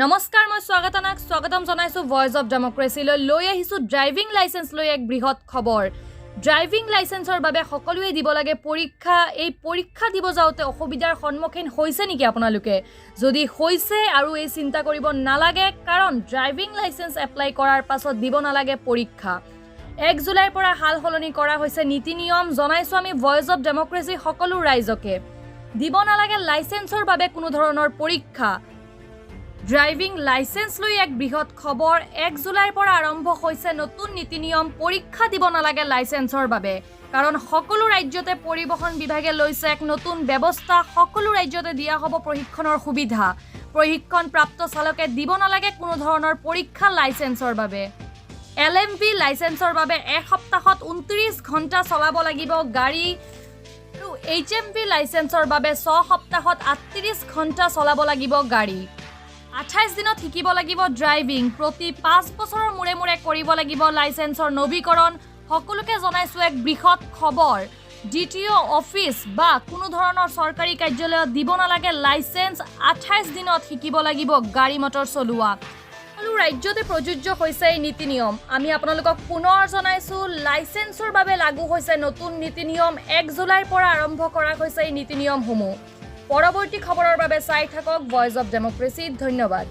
নমস্কাৰ মই স্বাগতা নাগ স্বাগতম জনাইছো ভয়েস অফ ডেমক্ৰেসি লৈ আহিছো ড্ৰাইভিং লাইসেন্স লৈ এক বৃহৎ খবৰ ড্ৰাইভিং লাইসেন্সৰ বাবে সকলোৱে দিব লাগে পৰীক্ষা এই পৰীক্ষা দিব যাওতে অসুবিধাৰ সন্মুখীন হৈছে নেকি আপোনালোকে যদি হৈছে আৰু এই চিন্তা কৰিব নালাগে কাৰণ ড্ৰাইভিং লাইসেন্স এপ্লাই কৰাৰ পাছত দিব নালাগে পৰীক্ষা 1 জুলাইৰ পৰা হাল হলনি কৰা হৈছে নীতি নিয়ম জনাইছো আমি ভয়েস অফ ডেমক্ৰেসি সকলো ৰাইজকে দিব নালাগে লাইসেন্সৰ বাবে কোনো ধৰণৰ পৰীক্ষা ড্ৰাইভিং লাইসেন্স লৈ এক বৃহৎ খবৰ 1 জুলাইৰ পৰা আৰম্ভ হৈছে নতুন নীতি নিয়ম পৰীক্ষা দিব নালাগে লাইসেন্সৰ বাবে কাৰণ সকলো ৰাজ্যতে পৰিবহণ বিভাগে লৈছে এক নতুন ব্যৱস্থা সকলো ৰাজ্যতে দিয়া হ'ব প্ৰশিক্ষণৰ সুবিধা প্ৰশিক্ষণ প্ৰাপ্ত চালকে দিব নালাগে কোনো ধৰণৰ পৰীক্ষা লাইসেন্সৰ বাবে এলএমভি লাইসেন্সৰ বাবে এক সপ্তাহত 29 ঘণ্টা চলাব লাগিব গাড়ী আৰু এইচএমভি লাইসেন্সৰ বাবে 6 সপ্তাহত 38 ঘণ্টা চলাব লাগিব গাড়ী 28 দিনত শিকিব লাগিব ড্ৰাইভিং প্ৰতি 5 বছৰৰ মূৰে মূৰে কৰিব লাগিব লাইসেন্সৰ নৱীকৰণ সকলোকে জনাইছো এক বৃহৎ খবৰ ডিটিও অফিস বা কোনো ধৰণৰ চৰকাৰী কাৰ্যালয়ত দিব নালাগে লাইসেন্স 28 দিনত শিকিব লাগিব গাড়ী মটৰ চলোৱা সকলো ৰাজ্যতে প্ৰযোজ্য হৈছে এই নীতি নিয়ম আমি আপোনালোকক পুনৰ জনাইছো লাইসেন্সৰ বাবে লাগু হৈছে নতুন নীতি নিয়ম 1 জুলাইৰ পৰা আৰম্ভ কৰা হৈছে এই নীতি নিয়মসমূহ পৰৱৰ্তী খবৰৰ বাবে চাই থাকক ভয়েস অফ ডেমক্ৰেসি ধন্যবাদ